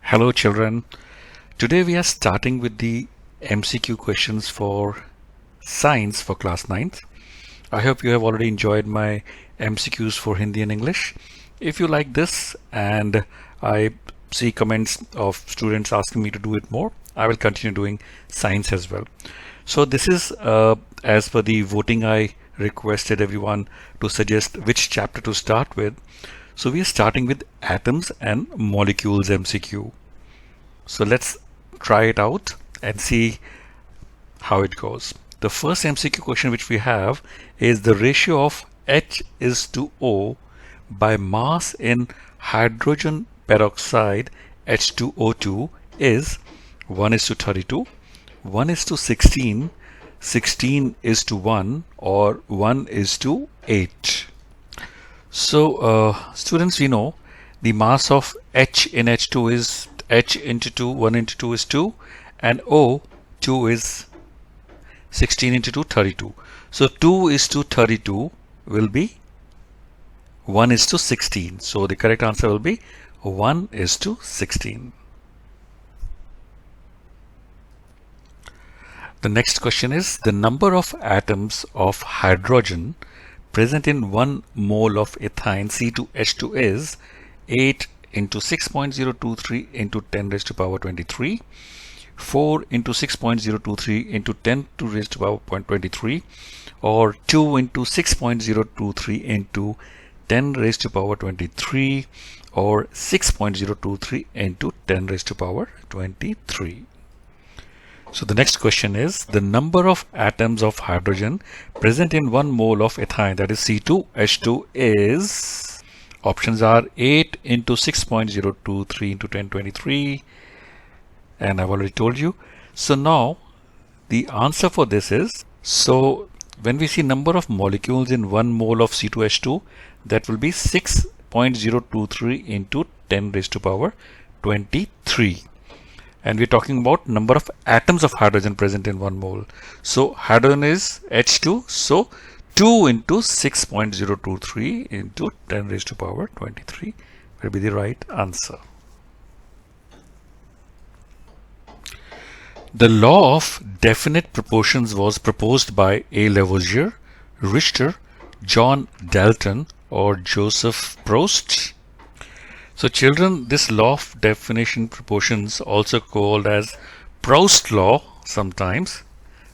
Hello children. Today we are starting with the MCQ questions for science for class 9th. I hope you have already enjoyed my MCQs for Hindi and English. If you like this and I see comments of students asking me to do it more, I will continue doing science as well. So this is as per the voting, I requested everyone to suggest which chapter to start with. So we are starting with atoms and molecules MCQ. So let's try it out and see how it goes. The first MCQ question which we have is the ratio of H is to O by mass in hydrogen peroxide H2O2 is 1 is to 32, 1 is to 16, 16 is to 1 or 1 is to 8. So students, we know the mass of H in H2 is H into 2, 1 into 2 is 2 and O 2 is 16 into 2, 32. So 2 is to 32 will be 1 is to 16. So the correct answer will be 1 is to 16. The next question is the number of atoms of hydrogen present in 1 mole of ethyne C2H2 is 8 into 6.023 into 10 raised to power 23, 4 into 6.023 into 10 to raised to power 23, or 2 into 6.023 into 10 raised to power 23, or 6.023 into 10 raised to power 23. So the next question is the number of atoms of hydrogen present in 1 mole of ethyne, that is C2H2, is, options are 8 into 6.023 into 1023, and I've already told you. So now the answer for this is, so when we see number of molecules in 1 mole of C2H2, that will be 6.023 into 10 raised to power 23. And we're talking about number of atoms of hydrogen present in 1 mole. So hydrogen is H2, so 2 into 6.023 into 10 raised to power 23 will be the right answer. The law of definite proportions was proposed by A. Lavoisier, Richter, John Dalton, or Joseph Proust. So children, this law of definite proportions, also called as Proust law sometimes,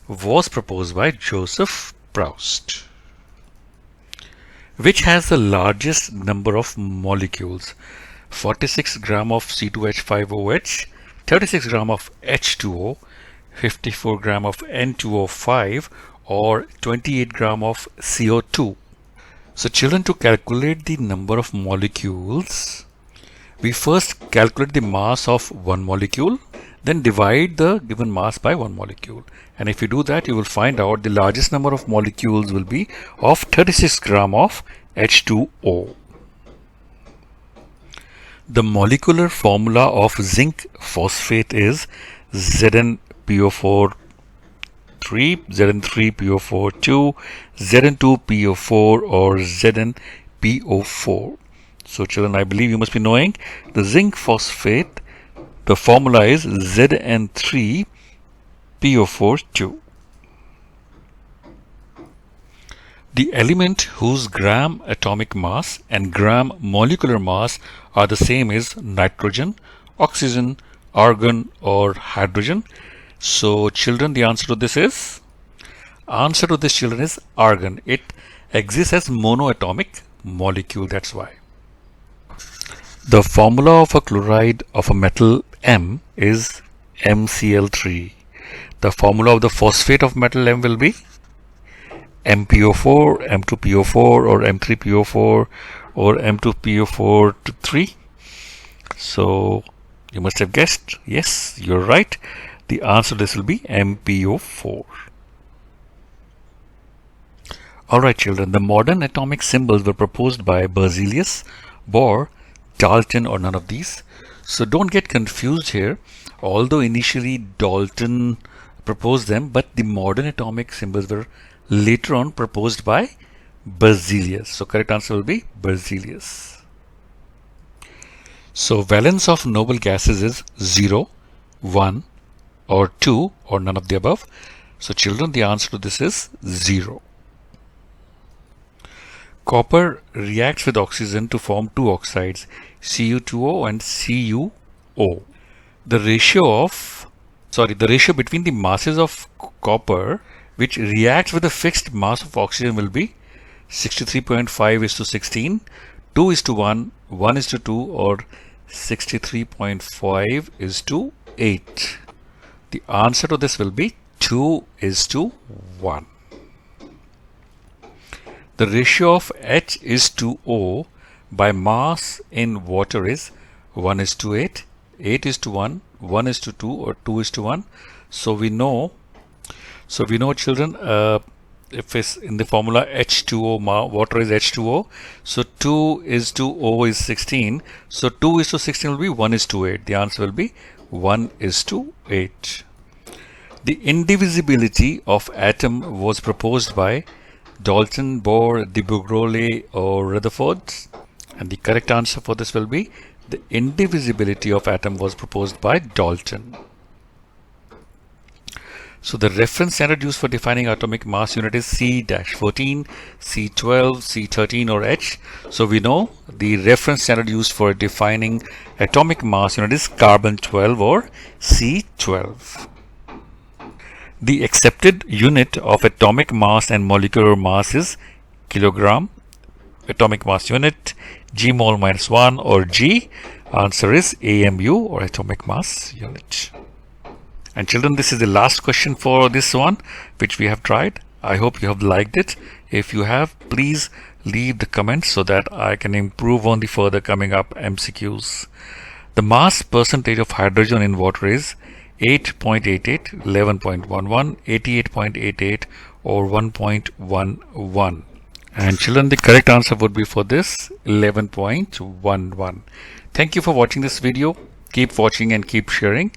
was proposed by Joseph Proust. Which has the largest number of molecules? 46 gram of C2H5OH, 36 gram of H2O, 54 gram of N2O5, or 28 gram of CO2. So children, to calculate the number of molecules, we first calculate the mass of one molecule, then divide the given mass by one molecule. And if you do that, you will find out the largest number of molecules will be of 36 gram of H2O. The molecular formula of zinc phosphate is ZnPO4 3, Zn3PO4 2, Zn2PO4 or ZnPO4. So children, I believe you must be knowing the zinc phosphate, the formula is Zn3PO4 2. The element whose gram atomic mass and gram molecular mass are the same is nitrogen, oxygen, argon, or hydrogen. So children, the answer to this is, children, is argon. It exists as monoatomic molecule, that's why. The formula of a chloride of a metal M is MCl3. The formula of the phosphate of metal M will be MPO4, M2PO4 or M3PO4 or M2PO4 to 3. So you must have guessed. Yes, you're right. The answer to this will be MPO4. Alright children, the modern atomic symbols were proposed by Berzelius, Bohr, Dalton, or none of these. So don't get confused here. Although initially Dalton proposed them, but the modern atomic symbols were later on proposed by Berzelius. So correct answer will be Berzelius. So valence of noble gases is 0, 1 or 2 or none of the above. So children, the answer to this is 0. Copper reacts with oxygen to form two oxides, Cu2O and CuO. The ratio between the masses of copper which reacts with a fixed mass of oxygen will be 63.5 is to 16, 2 is to 1, 1 is to 2 or 63.5 is to 8. The answer to this will be 2 is to 1. The ratio of H is to O by mass in water is 1 is to 8, 8 is to 1, 1 is to 2 or 2 is to 1. So we know children, if it's in the formula H2O, water is H2O, so 2 is to O is 16, so 2 is to 16 will be 1 is to 8. The answer will be 1 is to 8. The indivisibility of atom was proposed by Dalton, Bohr, de Broglie or Rutherford, and the correct answer for this will be the indivisibility of atom was proposed by Dalton. So the reference standard used for defining atomic mass unit is C-14, C12, C13 or H. So we know the reference standard used for defining atomic mass unit is carbon-12 or C12. The accepted unit of atomic mass and molecular mass is kilogram. Atomic mass unit, G mole minus 1 or G. Answer is AMU or atomic mass unit. And children, this is the last question for this one which we have tried. I hope you have liked it. If you have, please leave the comments so that I can improve on the further coming up MCQs. The mass percentage of hydrogen in water is 8.88, 11.11, 88.88 or 1.11. And children, the correct answer would be for this 11.11. Thank you for watching this video. Keep watching and keep sharing.